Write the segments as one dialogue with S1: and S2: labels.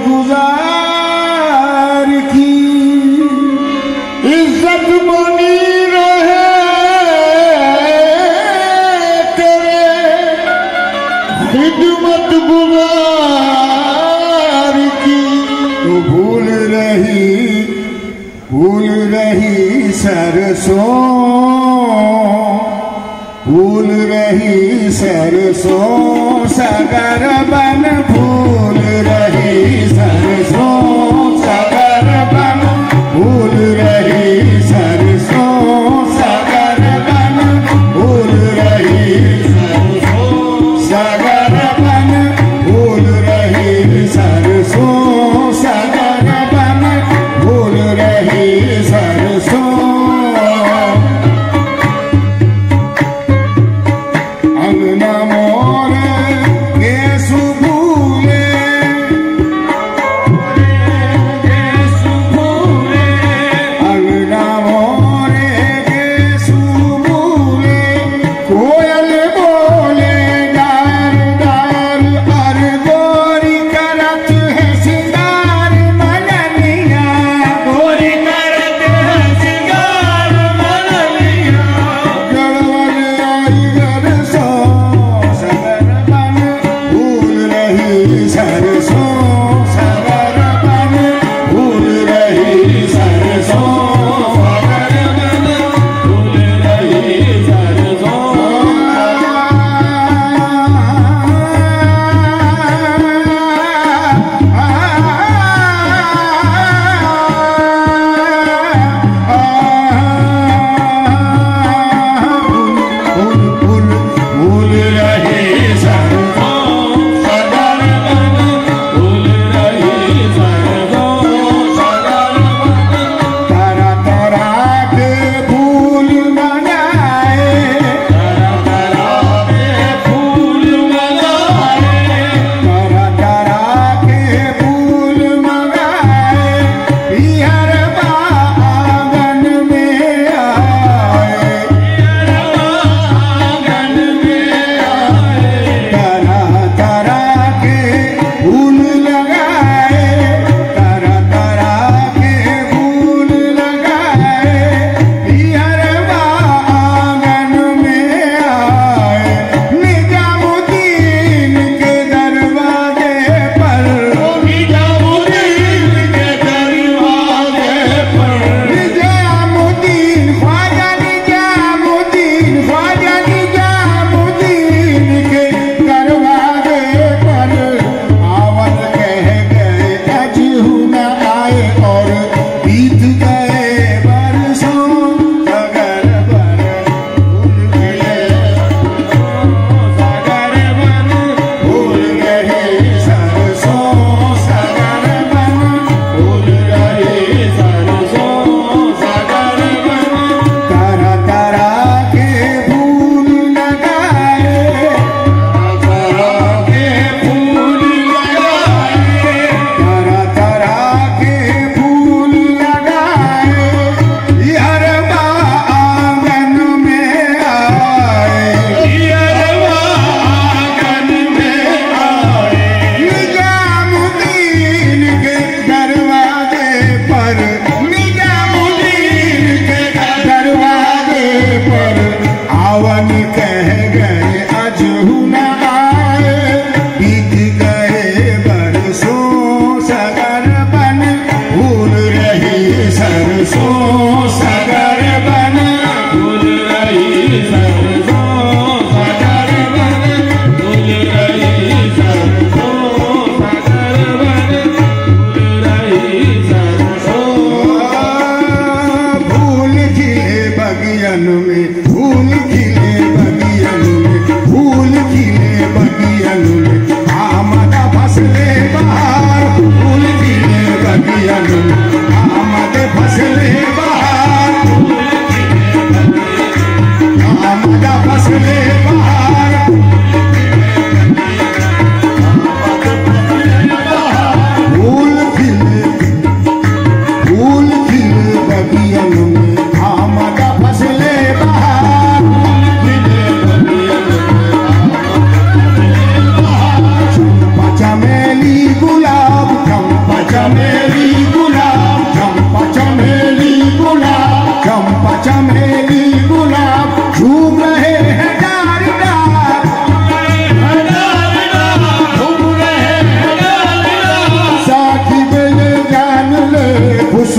S1: गुजार की इज्जत बनी रहे तेरे खिदमत गुजार की। तो भूल रही सरसों, भूल रही सरसों सागर बन, भूल रही सरसों सागर बन, भूल रही सरसों सागर बन, भूल रही सरसों सागर बन, भूल रही सरसों सागर बन, भूल रही सरसों। अंगना मोरे केसु भूले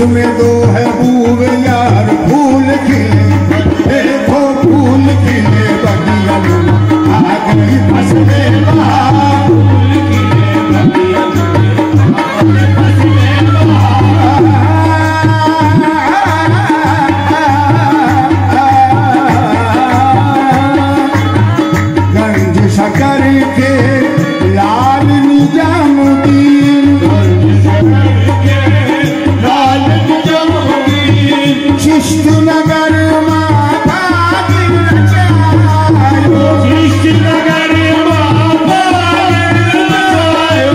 S1: उसमें दो है बूब यार, फूल खिले देखो फूल खिले बगिया में आ गई फसले बहार, फूल खिले बगिया में आ गई फसले बहार। गंज शकर के लाल निजामुद्दीन, चिश्त नगर माता गिर रचायो, चिश्त नगर माता गिर रचायो,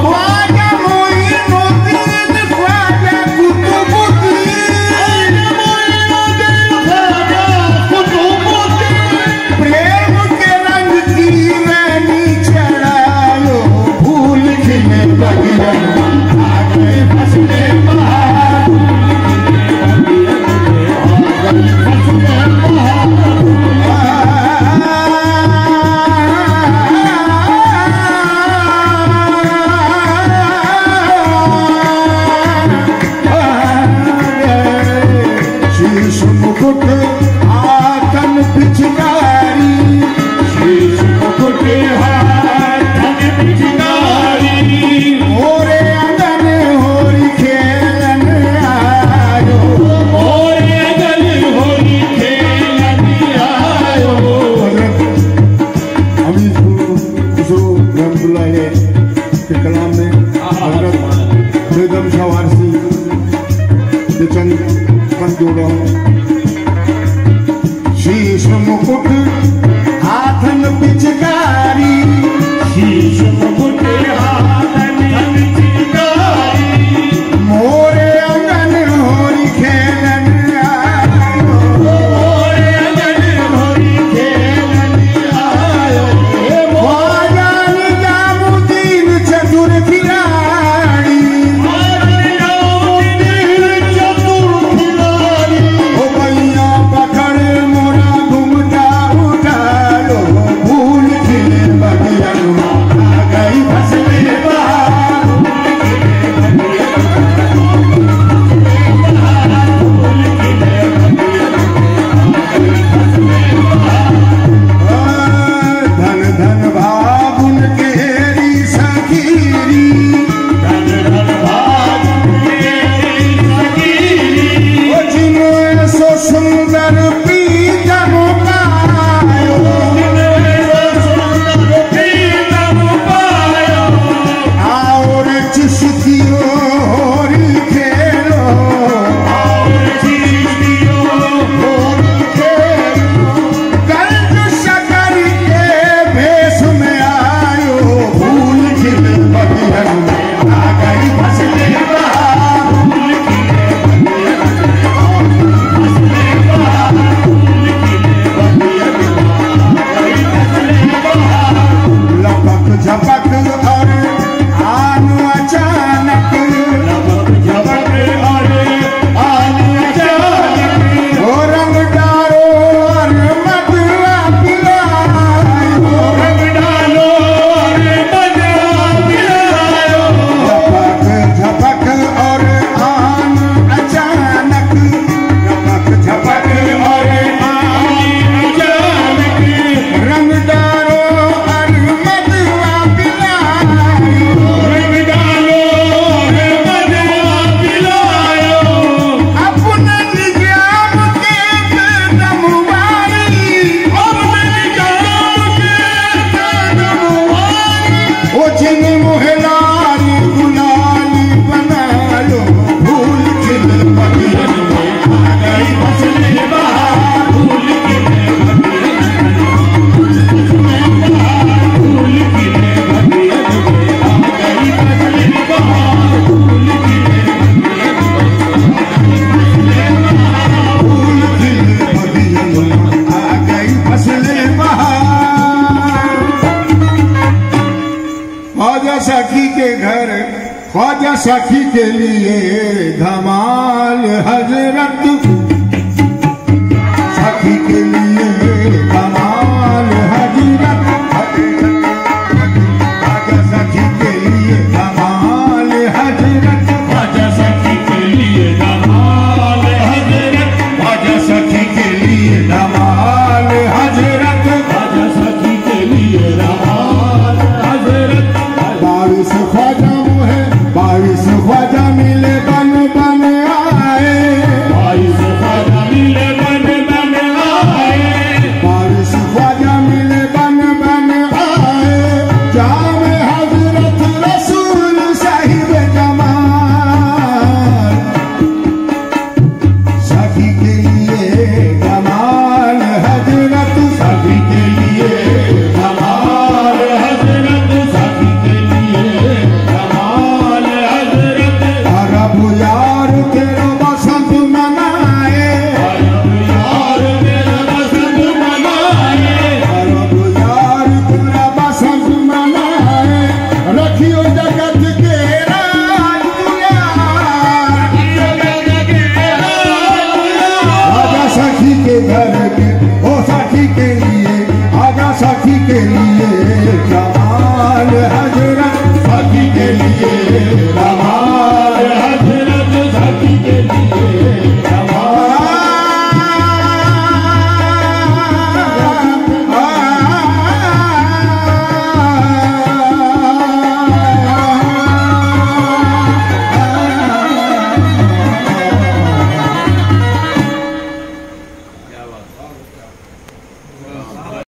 S1: ख्वाजा मोइनुद्दीन ख्वाजा कुतुबुद्दीन, ख्वाजा कुतुबुद्दीन, प्रेम के रंग की मैनी चढ़ायो, फूल खिले बगिया आ गए फसले बहार, शीश मुकुट हाथन पिचकारी, शीश मुकुट हाथन पिचकारी, मोरे अंगन होरी खेलन आयो, मोरे अंगन होरी खेलन आयो। अभी रहमतुल्लाह के कलाम में हजरत बेगम शाह वारसी के चंद बंद जोड़ा हूँ। शीश मुकुट हाथन पिचकारी, शीश मुकुट हाथन पिचकारी, मोरे अंगन होरी खेलन आयो, मोरे अंगन होरी खेलन आयो, ख्वाजा निजामुद्दीन चतुर खिलाड़ी, ओ भैया पकड़ मोरा घुमटा उठायो, फूल खिले बगिया में आ गई फसले बहार, धन धन भागुन केरी सखीरी, धन धन भागुन केरी सखीरी, ओ जिन्हें सो सुंदर पी जमुकायो, जिन्हें सो सुंदर पी जमुकायो, आओ रे चिश्तियो होरी खेलो, आओ रे चिश्तियो होरी खेलो, गंज शकर के भेष में आयो, फूल खिले बगिया में आ गई फसले बहार, फूल खिले बगिया में आ गई फसले बहार, फूल खिले बगिया में आ गई फसले बहार। लपक झपक और आन अचानक, लपक झपक और आन अचानक, ओ रंग डालो और मदवा पिलायो, रंग डालो और मदवा पिलायो, लपक झपक और आन अचानक, लपक झपक और आन अचानक, रंग डालो और मदवा पिलायो, रंग डालो और मदवा पिलायो, अपने निजाम के कदम वाली, अपने निजाम के कदम वाली, ओ जिन मोहलारी गुलाली बना लो, फूल खिले बगिया में आ गई फसले बहार, फूल खिले बगिया में आ गई फसले बहार, फूल खिले बगिया में आ गई फसले बहार, फूल खिले बगिया में फूल खिले बगिया में आ गई फसले बहार। ख्वाजा सखी के घर, ख्वाजा सखी के लिए धमाल हजरत